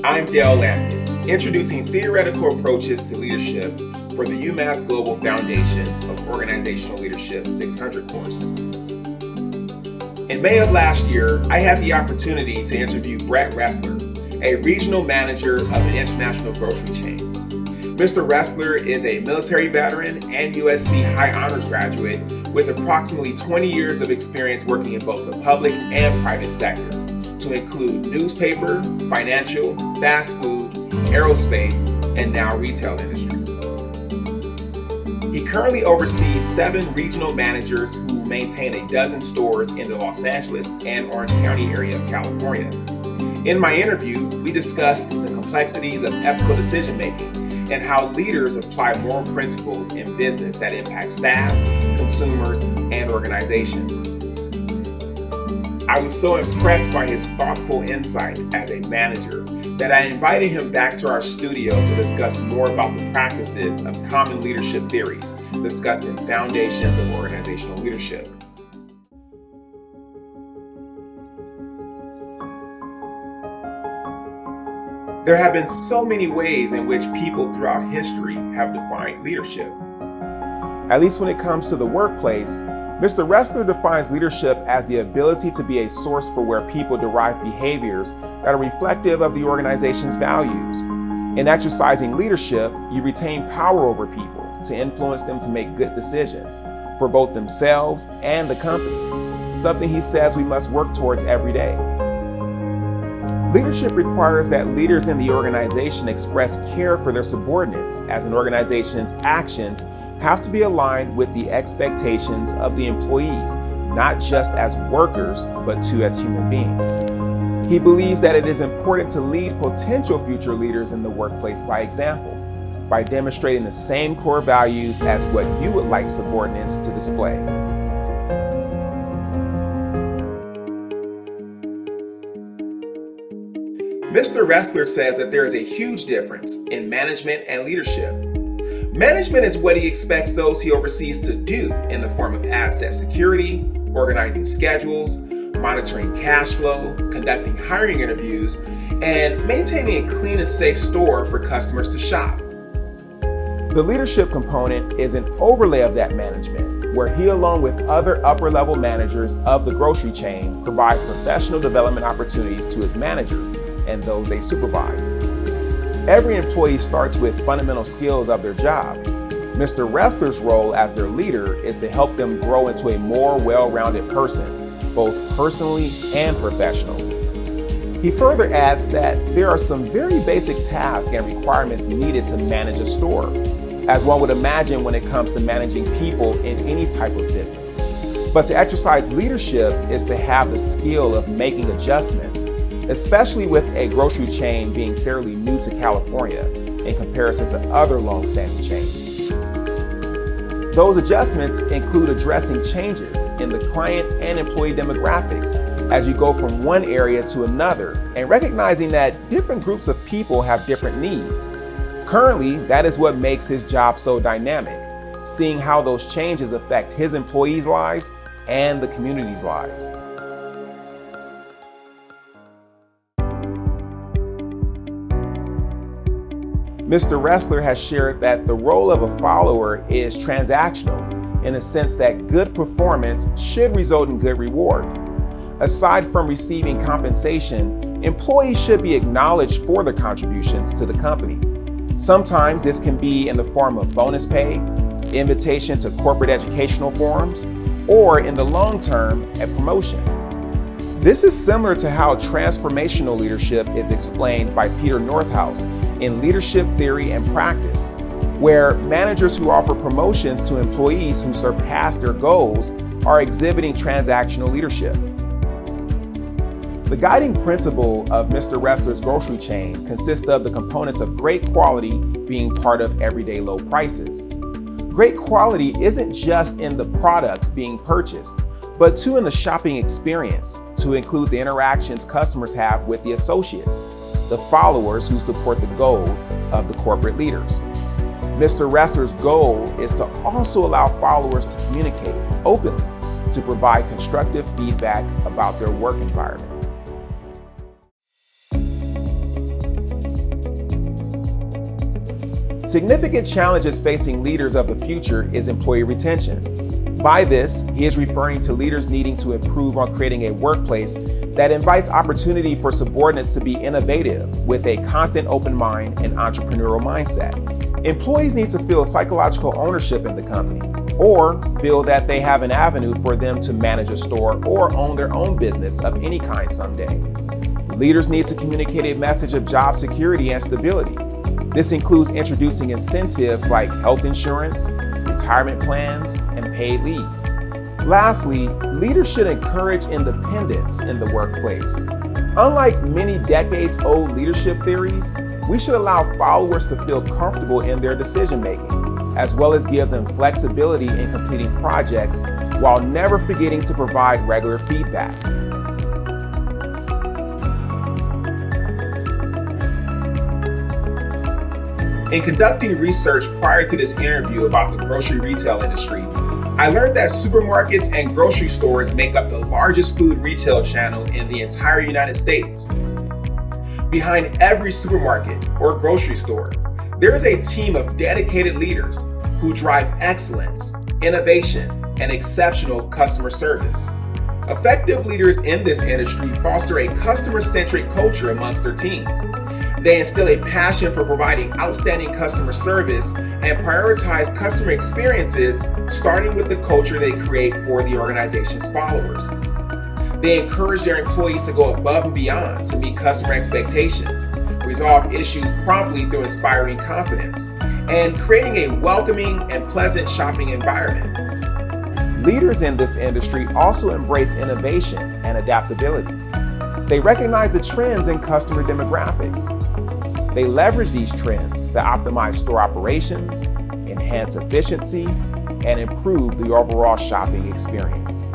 I'm Lampkin, introducing theoretical approaches to leadership for the UMass Global Foundations of Organizational Leadership 600 course. In May of last year, I had the opportunity to interview Brett Ressler, a regional manager of an international grocery chain. Mr. Ressler is a military veteran and USC High Honors graduate with approximately 20 years of experience working in both the public and private sector, to include newspaper, financial, fast food, aerospace, and now retail industry. He currently oversees 7 regional managers who maintain a dozen stores in the Los Angeles and Orange County area of California. In my interview, we discussed the complexities of ethical decision-making and how leaders apply moral principles in business that impact staff, consumers, and organizations. I was so impressed by his thoughtful insight as a manager that I invited him back to our studio to discuss more about the practices of common leadership theories discussed in Foundations of Organizational Leadership. There have been so many ways in which people throughout history have defined leadership. At least when it comes to the workplace, Mr. Ressler defines leadership as the ability to be a source for where people derive behaviors that are reflective of the organization's values. In exercising leadership, you retain power over people to influence them to make good decisions for both themselves and the company, something he says we must work towards every day. Leadership requires that leaders in the organization express care for their subordinates, as an organization's actions have to be aligned with the expectations of the employees, not just as workers, but too as human beings. He believes that it is important to lead potential future leaders in the workplace by example, by demonstrating the same core values as what you would like subordinates to display. Mr. Ressler says that there is a huge difference in management and leadership. Management is what he expects those he oversees to do in the form of asset security, organizing schedules, monitoring cash flow, conducting hiring interviews, and maintaining a clean and safe store for customers to shop. The leadership component is an overlay of that management, where he, along with other upper-level managers of the grocery chain, provide professional development opportunities to his managers and those they supervise. Every employee starts with fundamental skills of their job. Mr. Ressler's role as their leader is to help them grow into a more well-rounded person, both personally and professionally. He further adds that there are some very basic tasks and requirements needed to manage a store, as one would imagine when it comes to managing people in any type of business. But to exercise leadership is to have the skill of making adjustments, especially with a grocery chain being fairly new to California in comparison to other long-standing chains. Those adjustments include addressing changes in the client and employee demographics as you go from one area to another, and recognizing that different groups of people have different needs. Currently, that is what makes his job so dynamic, seeing how those changes affect his employees' lives and the community's lives. Mr. Ressler has shared that the role of a follower is transactional, in the sense that good performance should result in good reward. Aside from receiving compensation, employees should be acknowledged for their contributions to the company. Sometimes this can be in the form of bonus pay, invitation to corporate educational forums, or in the long term, a promotion. This is similar to how transformational leadership is explained by Peter Northouse in Leadership Theory and Practice, where managers who offer promotions to employees who surpass their goals are exhibiting transactional leadership. The guiding principle of Mr. Ressler's grocery chain consists of the components of great quality being part of everyday low prices. Great quality isn't just in the products being purchased, but too in the shopping experience, to include the interactions customers have with the associates, the followers who support the goals of the corporate leaders. Mr. Ressler's goal is to also allow followers to communicate openly, to provide constructive feedback about their work environment. Significant challenges facing leaders of the future is employee retention. By this, he is referring to leaders needing to improve on creating a workplace that invites opportunity for subordinates to be innovative with a constant open mind and entrepreneurial mindset. Employees need to feel psychological ownership in the company, or feel that they have an avenue for them to manage a store or own their own business of any kind someday. Leaders need to communicate a message of job security and stability. This includes introducing incentives like health insurance, retirement plans, and paid leave. Lastly, leaders should encourage independence in the workplace. Unlike many decades-old leadership theories, we should allow followers to feel comfortable in their decision-making, as well as give them flexibility in completing projects while never forgetting to provide regular feedback. In conducting research prior to this interview about the grocery retail industry, I learned that supermarkets and grocery stores make up the largest food retail channel in the entire United States. Behind every supermarket or grocery store, there is a team of dedicated leaders who drive excellence, innovation, and exceptional customer service. Effective leaders in this industry foster a customer-centric culture amongst their teams. They instill a passion for providing outstanding customer service and prioritize customer experiences, starting with the culture they create for the organization's followers. They encourage their employees to go above and beyond to meet customer expectations, resolve issues promptly through inspiring confidence, and creating a welcoming and pleasant shopping environment. Leaders in this industry also embrace innovation and adaptability. They recognize the trends in customer demographics. They leverage these trends to optimize store operations, enhance efficiency, and improve the overall shopping experience.